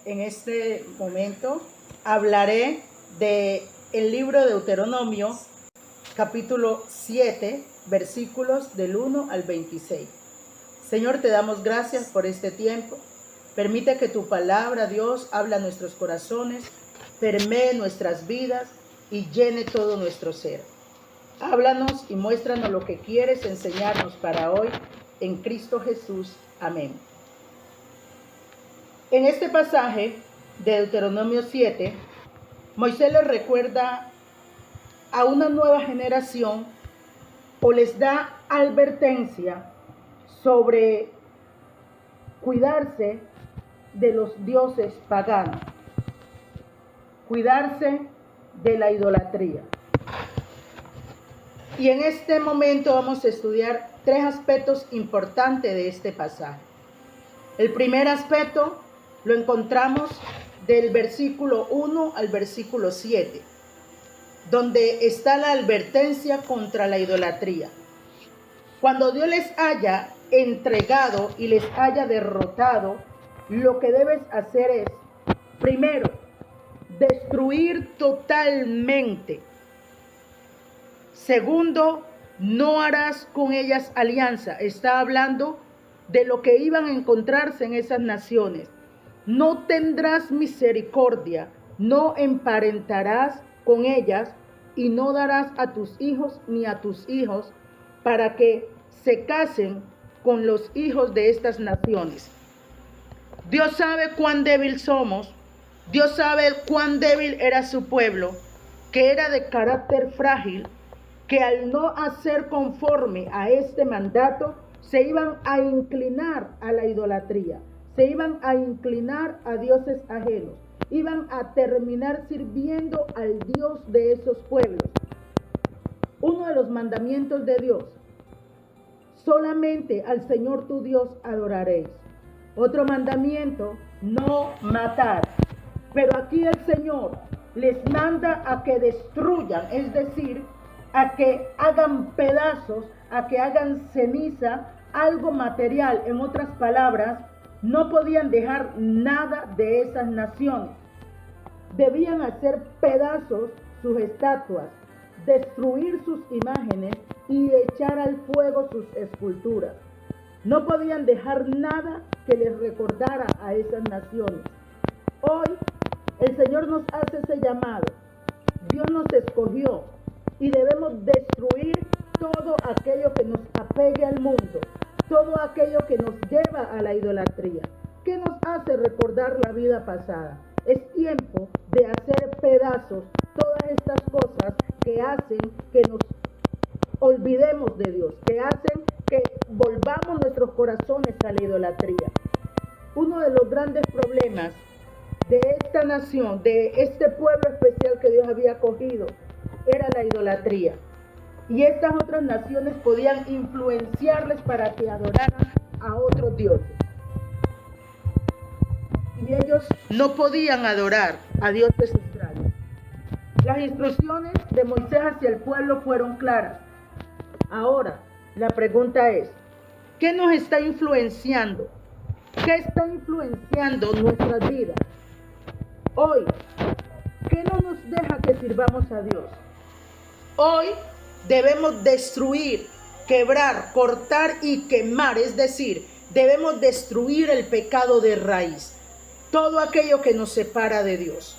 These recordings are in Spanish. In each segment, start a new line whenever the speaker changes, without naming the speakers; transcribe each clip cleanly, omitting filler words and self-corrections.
En este momento hablaré de el libro de Deuteronomio, capítulo 7, versículos del 1 al 26. Señor, te damos gracias por este tiempo. Permite que tu palabra, Dios, habla a nuestros corazones, permee nuestras vidas y llene todo nuestro ser. Háblanos y muéstranos lo que quieres enseñarnos para hoy, en Cristo Jesús. Amén. En este pasaje de Deuteronomio 7, Moisés les recuerda a una nueva generación o les da advertencia sobre cuidarse de los dioses paganos, cuidarse de la idolatría. Y en este momento vamos a estudiar tres aspectos importantes de este pasaje. El primer aspecto lo encontramos del versículo 1 al versículo 7, donde está la advertencia contra la idolatría. Cuando Dios les haya entregado y les haya derrotado, lo que debes hacer es, primero, destruir totalmente. Segundo, no harás con ellas alianza. Está hablando de lo que iban a encontrarse en esas naciones. No tendrás misericordia, no emparentarás con ellas y no darás a tus hijos ni a tus hijos para que se casen con los hijos de estas naciones. Dios sabe cuán débil somos. Dios sabe cuán débil era su pueblo, que era de carácter frágil, que al no hacer conforme a este mandato, se iban a inclinar a la idolatría, se iban a inclinar a dioses ajenos, iban a terminar sirviendo al Dios de esos pueblos. Uno de los mandamientos de Dios: solamente al Señor tu Dios adoraréis. Otro mandamiento: no matar. Pero aquí el Señor les manda a que destruyan, es decir, a que hagan pedazos, a que hagan ceniza, algo material. En otras palabras, no podían dejar nada de esas naciones. Debían hacer pedazos sus estatuas, destruir sus imágenes y echar al fuego sus esculturas. No podían dejar nada que les recordara a esas naciones. Hoy el Señor nos hace ese llamado. Dios nos escogió y debemos destruir todo aquello que nos apegue al mundo, todo aquello que nos lleva a la idolatría, que nos hace recordar la vida pasada. Es tiempo de hacer pedazos todas estas cosas que hacen que nos olvidemos de Dios, que hacen que volvamos nuestros corazones a la idolatría. Uno de los grandes problemas de esta nación, de este pueblo especial que Dios había escogido, era la idolatría. Y estas otras naciones podían influenciarles para que adoraran a otros dioses. Y ellos no podían adorar a dioses extraños. Las instrucciones de Moisés hacia el pueblo fueron claras. Ahora, la pregunta es: ¿qué nos está influenciando? ¿Qué está influenciando nuestras vidas? Hoy, ¿qué no nos deja que sirvamos a Dios? Hoy debemos destruir, quebrar, cortar y quemar, es decir, debemos destruir el pecado de raíz, todo aquello que nos separa de Dios.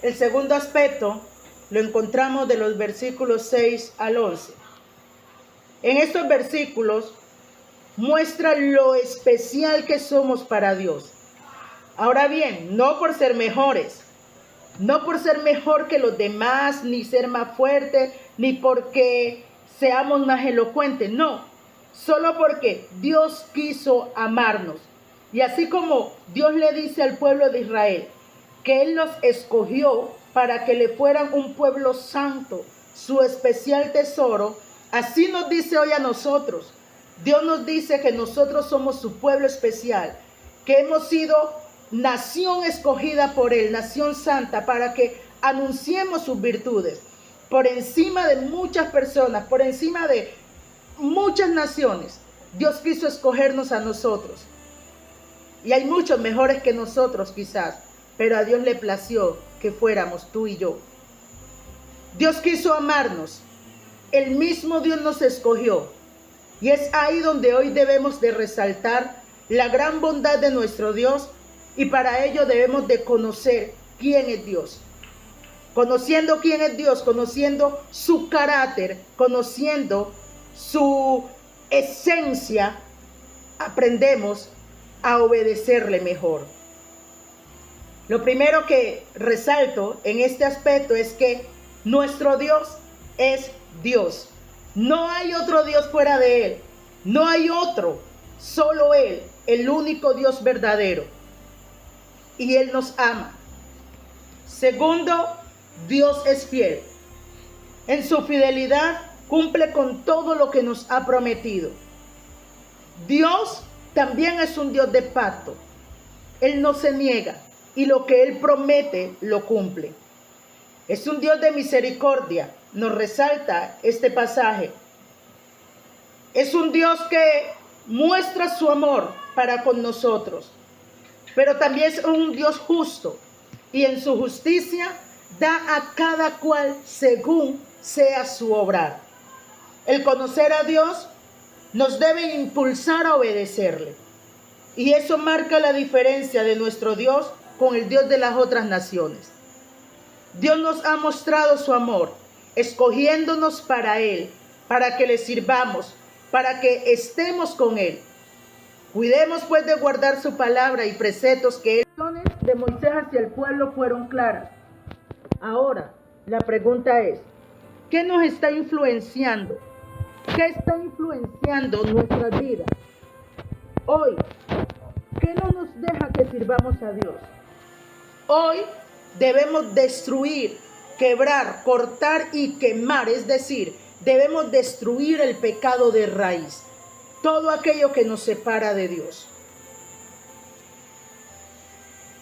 El segundo aspecto lo encontramos de los versículos 6 al 11. En estos versículos muestra lo especial que somos para Dios. Ahora bien, no por ser mejores, no por ser mejor que los demás, ni ser más fuerte, ni porque seamos más elocuentes, no. Solo porque Dios quiso amarnos. Y así como Dios le dice al pueblo de Israel que Él los escogió para que le fueran un pueblo santo, su especial tesoro, así nos dice hoy a nosotros. Dios nos dice que nosotros somos su pueblo especial, que hemos sido nación escogida por Él, nación santa, para que anunciemos sus virtudes por encima de muchas personas, por encima de muchas naciones. Dios quiso escogernos a nosotros. Y hay muchos mejores que nosotros quizás, pero a Dios le plació que fuéramos tú y yo. Dios quiso amarnos. El mismo Dios nos escogió. Y es ahí donde hoy debemos de resaltar la gran bondad de nuestro Dios, y para ello debemos de conocer quién es Dios. Conociendo quién es Dios, conociendo su carácter, conociendo su esencia, aprendemos a obedecerle mejor. Lo primero que resalto en este aspecto es que nuestro Dios es Dios. No hay otro Dios fuera de Él. No hay otro, solo Él, el único Dios verdadero. Y Él nos ama. Segundo, Dios es fiel. En su fidelidad cumple con todo lo que nos ha prometido. Dios también es un Dios de pacto. Él no se niega y lo que Él promete lo cumple. Es un Dios de misericordia, nos resalta este pasaje. Es un Dios que muestra su amor para con nosotros, pero también es un Dios justo y en su justicia da a cada cual según sea su obrar. El conocer a Dios nos debe impulsar a obedecerle, y eso marca la diferencia de nuestro Dios con el Dios de las otras naciones. Dios nos ha mostrado su amor, escogiéndonos para Él, para que le sirvamos, para que estemos con Él. Cuidemos pues de guardar su palabra y preceptos que de Moisés hacia el pueblo fueron claras. Ahora, la pregunta es, ¿qué nos está influenciando? ¿Qué está influenciando nuestras vidas? Hoy, ¿qué no nos deja que sirvamos a Dios? Hoy debemos destruir, quebrar, cortar y quemar, es decir, debemos destruir el pecado de raíz, todo aquello que nos separa de Dios.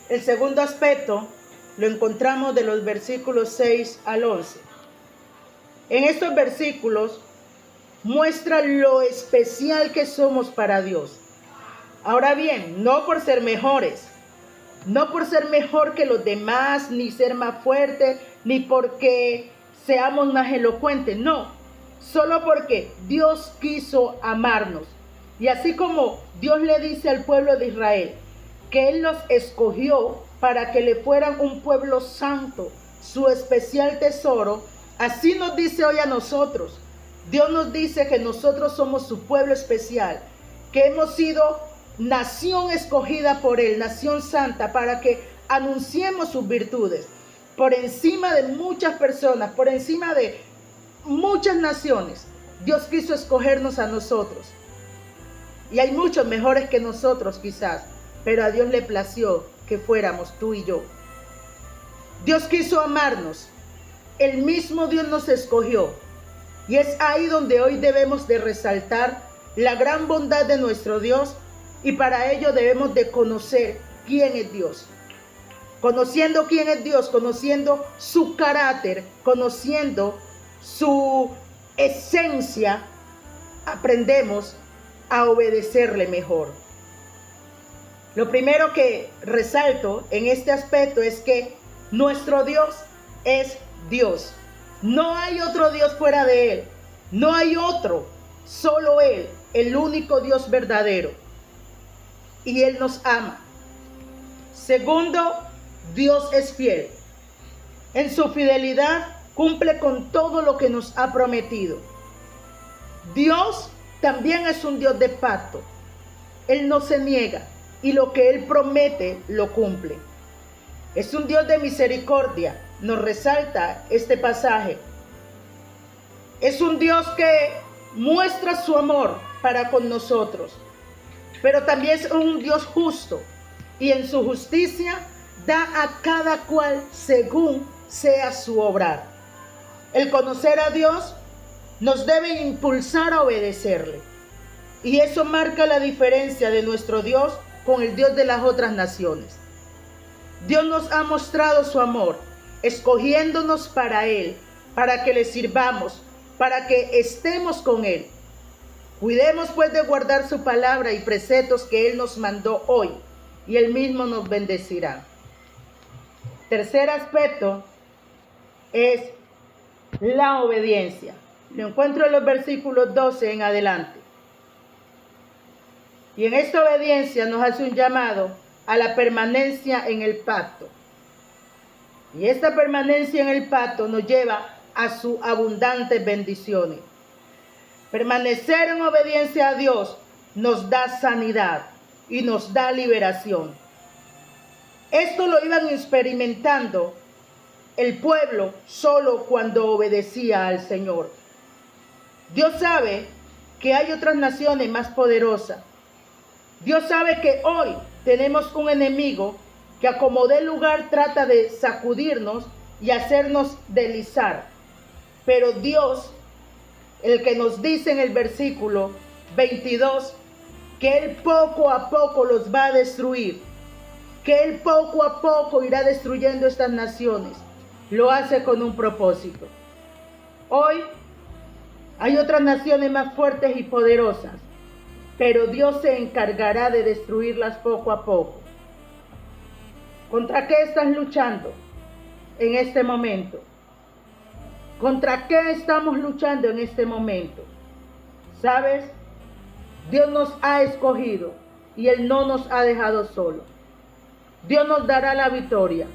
El segundo aspecto lo encontramos de los versículos 6 al 11. En estos versículos muestra lo especial que somos para Dios. Ahora bien, no por ser mejores, no por ser mejor que los demás, ni ser más fuerte, ni porque seamos más elocuentes, no. Solo porque Dios quiso amarnos. Y así como Dios le dice al pueblo de Israel que Él los escogió para que le fueran un pueblo santo, su especial tesoro, así nos dice hoy a nosotros. Dios nos dice que nosotros somos su pueblo especial, que hemos sido nación escogida por Él, nación santa, para que anunciemos sus virtudes. Por encima de muchas personas, por encima de muchas naciones, Dios quiso escogernos a nosotros. Y hay muchos mejores que nosotros quizás, pero a Dios le plació que fuéramos tú y yo. Dios quiso amarnos. El mismo Dios nos escogió. Y es ahí donde hoy debemos de resaltar la gran bondad de nuestro Dios, y para ello debemos de conocer quién es Dios. Conociendo quién es Dios, conociendo su carácter, conociendo su esencia, aprendemos a obedecerle mejor. Lo primero que resalto en este aspecto es que nuestro Dios es Dios. No hay otro Dios fuera de Él. No hay otro, solo Él, el único Dios verdadero. Y Él nos ama. Segundo, Dios es fiel. En su fidelidad cumple con todo lo que nos ha prometido. Dios también es un Dios de pacto. Él no se niega y lo que Él promete lo cumple. Es un Dios de misericordia, nos resalta este pasaje. Es un Dios que muestra su amor para con nosotros, pero también es un Dios justo y en su justicia da a cada cual según sea su obrar. El conocer a Dios nos debe impulsar a obedecerle, y eso marca la diferencia de nuestro Dios con el Dios de las otras naciones. Dios nos ha mostrado su amor, escogiéndonos para Él, para que le sirvamos, para que estemos con Él. Cuidemos pues de guardar su palabra y preceptos que Él nos mandó hoy, y Él mismo nos bendecirá. Tercer aspecto es la obediencia. Lo encuentro en los versículos 12 en adelante. Y en esta obediencia nos hace un llamado a la permanencia en el pacto. Y esta permanencia en el pacto nos lleva a sus abundantes bendiciones. Permanecer en obediencia a Dios nos da sanidad y nos da liberación. Esto lo iban experimentando el pueblo solo cuando obedecía al Señor. Dios sabe que hay otras naciones más poderosas. Dios sabe que hoy tenemos un enemigo que a como dé lugar trata de sacudirnos y hacernos deslizar. Pero Dios, el que nos dice en el versículo 22, que Él poco a poco los va a destruir, que Él poco a poco irá destruyendo estas naciones, lo hace con un propósito. Hoy hay otras naciones más fuertes y poderosas, pero Dios se encargará de destruirlas poco a poco. ¿Contra qué estás luchando en este momento? ¿Contra qué estamos luchando en este momento? ¿Sabes? Dios nos ha escogido y Él no nos ha dejado solos. Dios nos dará la victoria.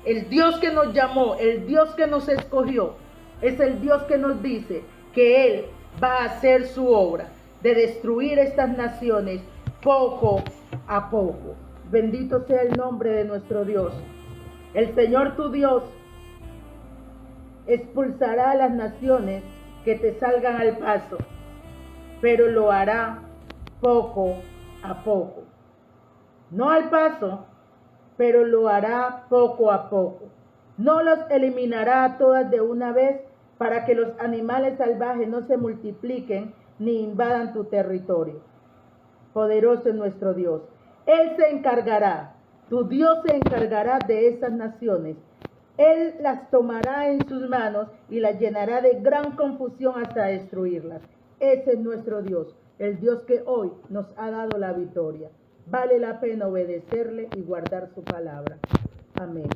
El Dios que nos llamó, el Dios que nos escogió, es el Dios que nos dice que Él va a hacer su obra de destruir estas naciones poco a poco. Bendito sea el nombre de nuestro Dios. El Señor tu Dios expulsará a las naciones que te salgan al paso, pero lo hará poco a poco. No al paso, pero lo hará poco a poco. No las eliminará a todas de una vez para que los animales salvajes no se multipliquen ni invadan tu territorio. Poderoso es nuestro Dios. Él se encargará, tu Dios se encargará de esas naciones. Él las tomará en sus manos y las llenará de gran confusión hasta destruirlas. Ese es nuestro Dios, el Dios que hoy nos ha dado la victoria. Vale la pena obedecerle y guardar su palabra. Amén.